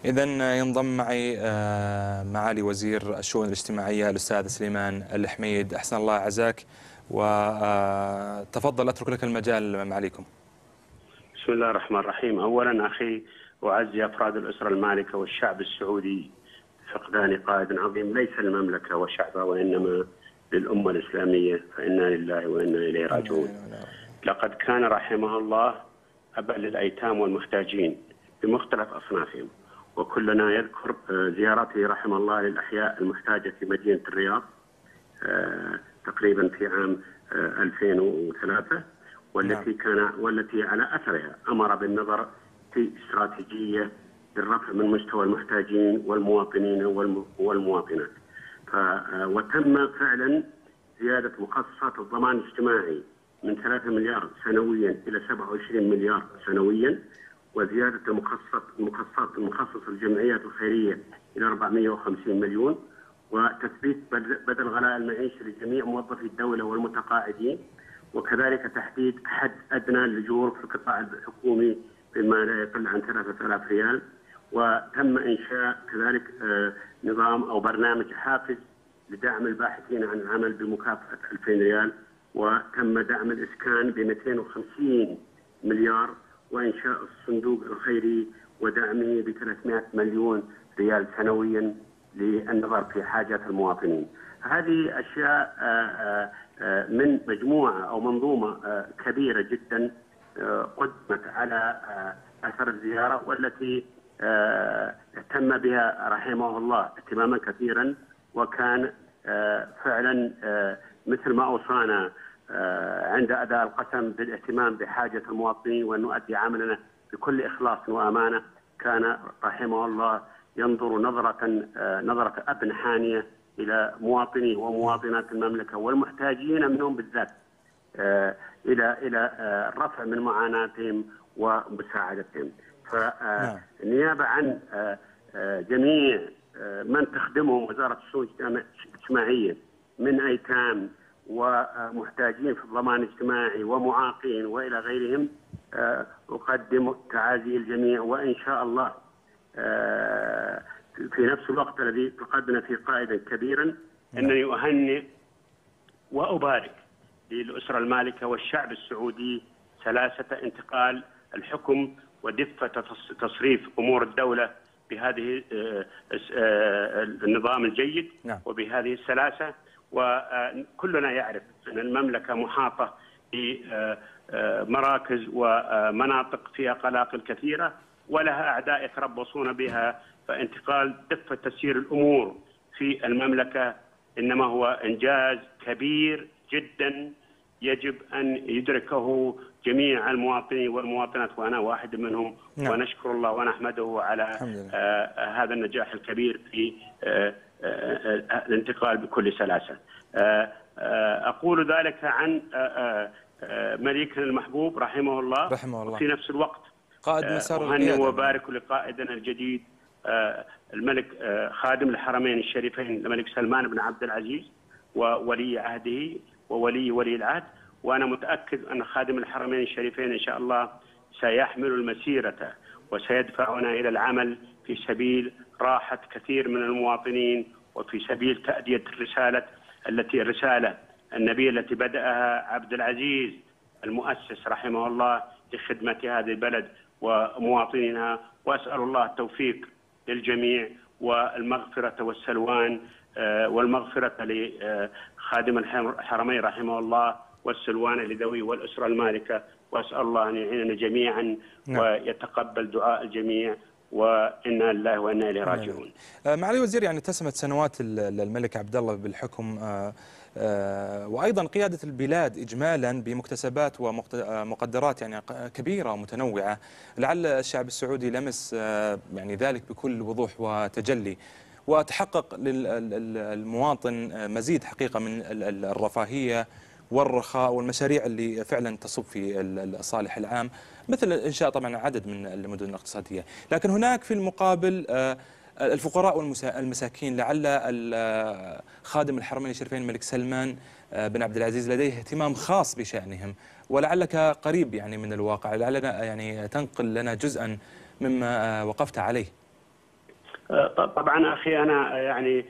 إذا ينضم معي معالي وزير الشؤون الاجتماعية الأستاذ سليمان الحميد. أحسن الله عزاك، وتفضل أترك لك المجال معاليكم. بسم الله الرحمن الرحيم. أولا أخي أعزي أفراد الأسرة المالكة والشعب السعودي فقدان قائد عظيم ليس للمملكة وشعبها وإنما للأمة الإسلامية، فإنا لله وإنا إليه راجعون. لقد كان رحمه الله أبا للأيتام والمحتاجين بمختلف أصنافهم، وكلنا يذكر زيارته رحمه الله للأحياء المحتاجة في مدينة الرياض تقريبا في عام 2003، والتي على أثرها أمر بالنظر في استراتيجية للرفع من مستوى المحتاجين والمواطنين والمواطنات. وتم فعلا زيادة مخصصات الضمان الاجتماعي من 3 مليار سنويا إلى 27 مليار سنويا، وزيادة المخصص الجمعيات الخيرية إلى 450 مليون، وتثبيت بدل غلاء المعيشة لجميع موظفي الدولة والمتقاعدين، وكذلك تحديد حد أدنى للأجور في القطاع الحكومي بما لا يقل عن 3000 ريال. وتم إنشاء كذلك نظام أو برنامج حافز لدعم الباحثين عن العمل بمكافأة 2000 ريال، وتم دعم الإسكان ب 250 مليار، وإنشاء الصندوق الخيري ودعمه ب 300 مليون ريال سنويا للنظر في حاجات المواطنين. هذه أشياء من مجموعة أو منظومة كبيرة جدا قدمت على أثر الزيارة، والتي اهتم بها رحمه الله اهتماما كثيرا، وكان فعلا مثل ما أوصانا عند أداء القسم بالاهتمام بحاجة المواطنين وأن نؤدي عملنا بكل إخلاص وأمانة. كان رحمه الله ينظر نظرة أب حانية إلى مواطني ومواطنات المملكة والمحتاجين منهم بالذات، إلى الرفع من معاناتهم ومساعدتهم. فنيابة عن جميع من تخدمهم وزارة الشؤون الاجتماعية من أيتام ومحتاجين في الضمان الاجتماعي ومعاقين وإلى غيرهم، أقدم تعازي الجميع، وإن شاء الله في نفس الوقت الذي فقدنا فيه قائدا كبيرا أنني أهنئ وأبارك للأسرة المالكة والشعب السعودي سلاسة انتقال الحكم ودفة تصريف أمور الدولة بهذه النظام الجيد وبهذه السلاسة. وكلنا يعرف أن المملكة محاطة بمراكز ومناطق فيها قلاقل كثيرة ولها أعداء يتربصون بها، فانتقال دفة تسيير الأمور في المملكة إنما هو إنجاز كبير جدا يجب أن يدركه جميع المواطنين والمواطنات، وأنا واحد منهم. ونشكر الله ونحمده على هذا النجاح الكبير في الانتقال بكل سلاسة. أقول ذلك عن مليكنا المحبوب رحمه الله، وفي نفس الوقت قائد مسار أهنئ وبارك لقائدنا الجديد الملك خادم الحرمين الشريفين الملك سلمان بن عبد العزيز وولي عهده ولي العهد. وأنا متأكد أن خادم الحرمين الشريفين إن شاء الله سيحمل المسيرة وسيدفعنا إلى العمل في سبيل راحة كثير من المواطنين، وفي سبيل تأدية الرسالة النبيلة التي بدأها عبد العزيز المؤسس رحمه الله لخدمة هذه البلد ومواطنينها. وأسأل الله التوفيق للجميع والمغفرة والسلوان، والمغفرة لخادم الحرمين رحمه الله والسلوان لذوي والأسرة المالكة. وأسأل الله أن يعيننا جميعا ويتقبل دعاء الجميع، وإنا لله وإنا إليه راجعون. معالي وزير، يعني اتسمت سنوات الملك عبد الله بالحكم وأيضا قيادة البلاد إجمالا بمكتسبات ومقدرات يعني كبيرة ومتنوعة. لعل الشعب السعودي لمس يعني ذلك بكل وضوح وتجلي، وتحقق للمواطن مزيد حقيقة من الرفاهية والرخاء والمشاريع اللي فعلا تصب في الصالح العام، مثل إنشاء طبعا عدد من المدن الاقتصادية. لكن هناك في المقابل الفقراء والمساكين. لعل خادم الحرمين الشريفين الملك سلمان بن عبد العزيز لديه اهتمام خاص بشأنهم، ولعلك قريب يعني من الواقع، لعلنا يعني تنقل لنا جزءا مما وقفت عليه. طبعا أخي أنا يعني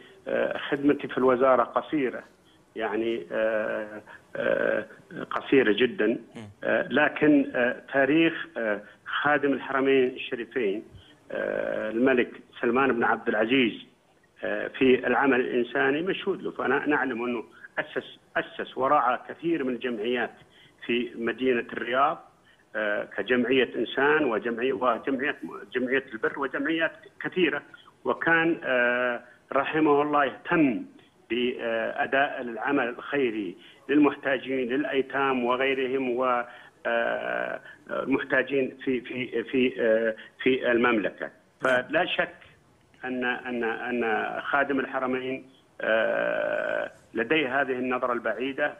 خدمتي في الوزارة قصيرة، يعني قصيرة جدا، لكن تاريخ خادم الحرمين الشريفين الملك سلمان بن عبد العزيز في العمل الإنساني مشهود له. فأنا نعلم أنه أسس ورعى كثير من الجمعيات في مدينة الرياض كجمعية إنسان وجمعية البر وجمعيات كثيرة، وكان رحمه الله يهتم بأداء العمل الخيري للمحتاجين للأيتام وغيرهم ومحتاجين في المملكة. فلا شك أن خادم الحرمين لديه هذه النظرة البعيدة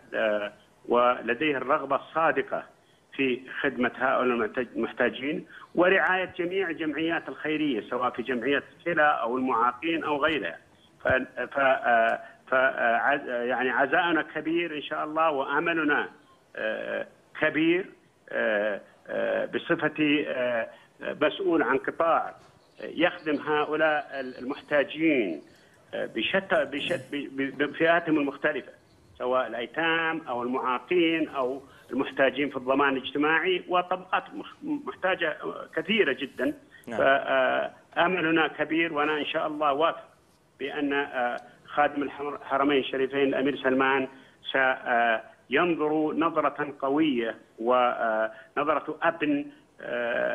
ولديه الرغبة الصادقة في خدمة هؤلاء المحتاجين ورعاية جميع الجمعيات الخيرية، سواء في جمعية الكلى أو المعاقين أو غيرها. يعني عزاءنا كبير إن شاء الله وأملنا كبير بصفتي مسؤول عن قطاع يخدم هؤلاء المحتاجين بفئاتهم المختلفة، سواء الأيتام أو المعاقين أو المحتاجين في الضمان الاجتماعي وطبقات محتاجة كثيرة جدا. فأملنا كبير، وأنا إن شاء الله واثق بأن خادم الحرمين الشريفين الأمير سلمان سينظر نظرة قوية ونظرة أب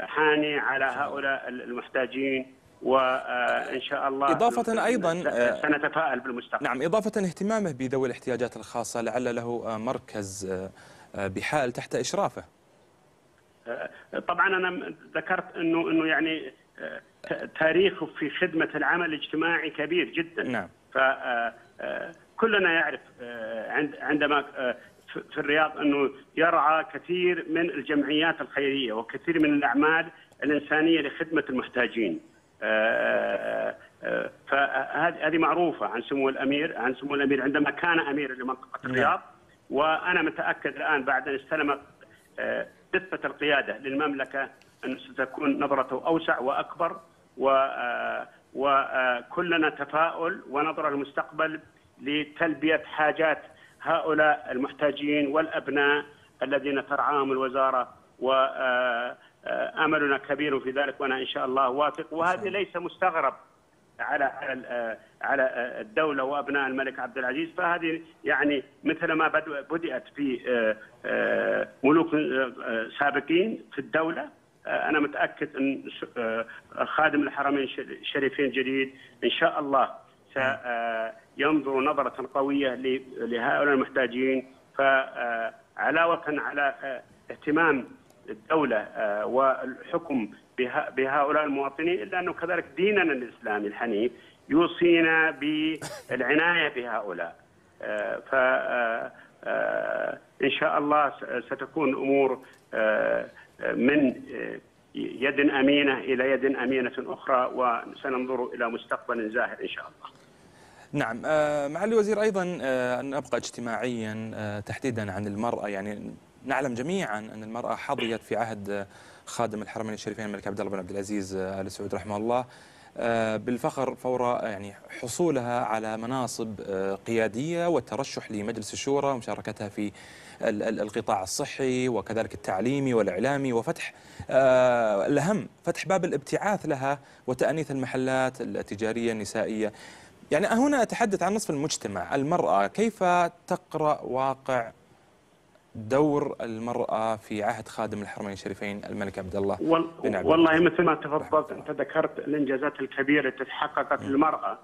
حاني على هؤلاء المحتاجين، وإن شاء الله إضافة أيضا سنتفائل بالمستقبل. نعم، إضافة اهتمامه بذوي الاحتياجات الخاصة، لعل له مركز بحائل تحت إشرافه. طبعا أنا ذكرت أنه يعني تاريخه في خدمة العمل الاجتماعي كبير جدا. نعم. فكلنا يعرف عندما في الرياض أنه يرعى كثير من الجمعيات الخيرية وكثير من الأعمال الإنسانية لخدمة المحتاجين. فهذه معروفة عن سمو الأمير عندما كان أمير لمنطقة الرياض. وأنا متأكد الآن بعد أن استلم دفة القيادة للمملكة أن ستكون نظرته أوسع وأكبر، وكلنا تفاؤل ونظرة للمستقبل لتلبية حاجات هؤلاء المحتاجين والأبناء الذين ترعاهم الوزارة، وأملنا كبير في ذلك، وأنا إن شاء الله واثق. وهذا ليس مستغرب على الدولة وأبناء الملك عبد العزيز، فهذه يعني مثل ما بدأت في ملوك سابقين في الدولة. أنا متأكد أن خادم الحرمين الشريفين الجديد إن شاء الله سينظر نظرة قوية لهؤلاء المحتاجين، فعلاوة على اهتمام الدولة والحكم بهؤلاء شاء إلا أنه كذلك ديننا الإسلامي الحنيف يوصينا بالعناية بهؤلاء. فإن شاء الله ستكون الأمور من يد أمينة إلى يد أمينة أخرى، وسننظر إلى مستقبل زاهر إن شاء الله. نعم. معالي الوزير، أيضا أن نبقى اجتماعيا تحديدا عن المرأة. يعني نعلم جميعا أن المرأة حظيت في عهد خادم الحرمين الشريفين الملك عبد الله بن عبد العزيز آل سعود رحمه الله بالفخر فور يعني حصولها على مناصب قيادية والترشح لمجلس الشورى ومشاركتها في القطاع الصحي وكذلك التعليمي والإعلامي، وفتح الأهم فتح باب الابتعاث لها وتأنيث المحلات التجارية النسائية. يعني هنا أتحدث عن نصف المجتمع، المرأة. كيف تقرأ واقع دور المرأة في عهد خادم الحرمين الشريفين الملك عبد الله بن عبد والله مثل ما تفضلت أنت ذكرت الإنجازات الكبيرة التي تحققت للمرأة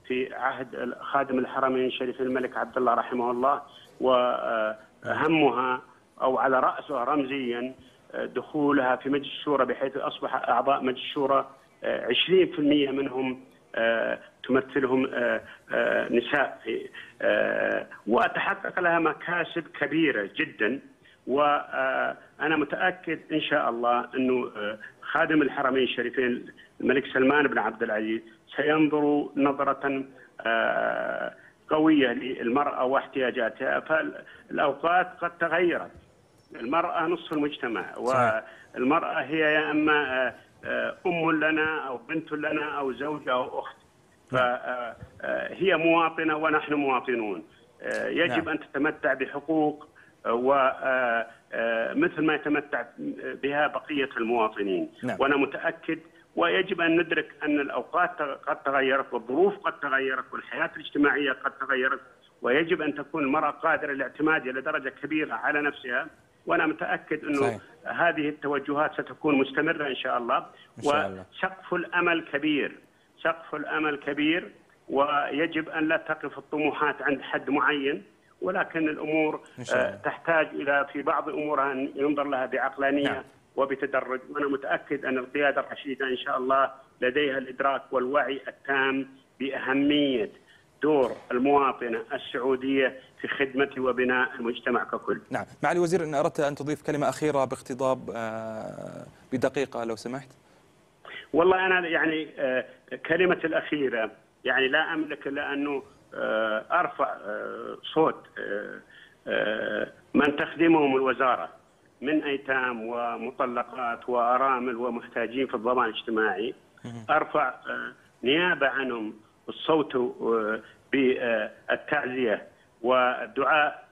في عهد خادم الحرمين الشريفين الملك عبد الله رحمه الله، وأهمها أو على رأسها رمزيا دخولها في مجلس الشورى، بحيث أصبح أعضاء مجلس الشورى 20% منهم تمثلهم نساء، وتحقق لها مكاسب كبيرة جدا. وأنا متأكد إن شاء الله أنه خادم الحرمين الشريفين الملك سلمان بن عبد العزيز سينظر نظرة قوية للمرأة واحتياجاتها. فالأوقات قد تغيرت، المرأة نصف المجتمع، والمرأة هي يا إما أم لنا أو بنت لنا أو زوجة أو أخت، فهي مواطنة ونحن مواطنون. يجب أن تتمتع بحقوق ومثل ما يتمتع بها بقية المواطنين. وأنا متأكد، ويجب أن ندرك أن الأوقات قد تغيرت والظروف قد تغيرت والحياة الاجتماعية قد تغيرت، ويجب أن تكون المرأة قادرة للاعتماد إلى درجة كبيرة على نفسها. وأنا متأكد أنه هذه التوجهات ستكون مستمرة إن شاء الله. وسقف الأمل كبير، سقف الأمل كبير، ويجب أن لا تقف الطموحات عند حد معين، ولكن الأمور تحتاج إلى في بعض أمورها أن ينظر لها بعقلانية وبتدرج. وأنا متأكد أن القيادة الرشيدة إن شاء الله لديها الإدراك والوعي التام بأهمية دور المواطنة السعودية في خدمة وبناء المجتمع ككل. نعم. معالي الوزير، إن أردت أن تضيف كلمة أخيرة باقتضاب بدقيقة لو سمحت. والله أنا يعني كلمة الأخيرة يعني لا أملك إلا أنه أرفع صوت من تخدمهم الوزارة من أيتام ومطلقات وأرامل ومحتاجين في الضمان الاجتماعي. أرفع نيابة عنهم الصوت بالتعزية والدعاء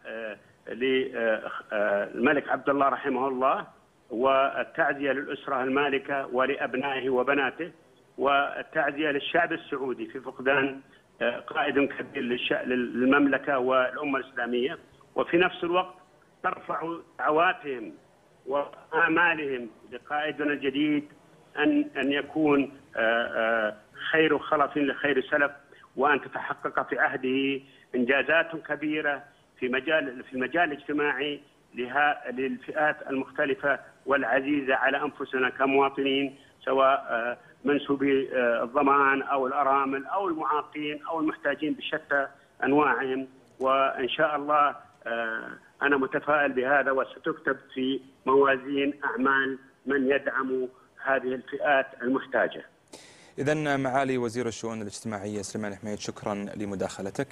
للملك عبد الله رحمه الله، والتعزية للأسرة المالكة ولأبنائه وبناته، والتعزية للشعب السعودي في فقدان قائد كبير للمملكة والأمة الإسلامية. وفي نفس الوقت ترفع دعواتهم وآمالهم لقائدنا الجديد أن يكون خير خلف لخير سلف، وأن تتحقق في عهده إنجازات كبيرة في المجال الاجتماعي للفئات المختلفة والعزيزة على أنفسنا كمواطنين، سواء منسوبي الضمان أو الأرامل أو المعاقين أو المحتاجين بشتى أنواعهم. وإن شاء الله أنا متفائل بهذا، وستكتب في موازين أعمال من يدعم هذه الفئات المحتاجة. إذن معالي وزير الشؤون الاجتماعية سليمان الحميد، شكرا لمداخلتك.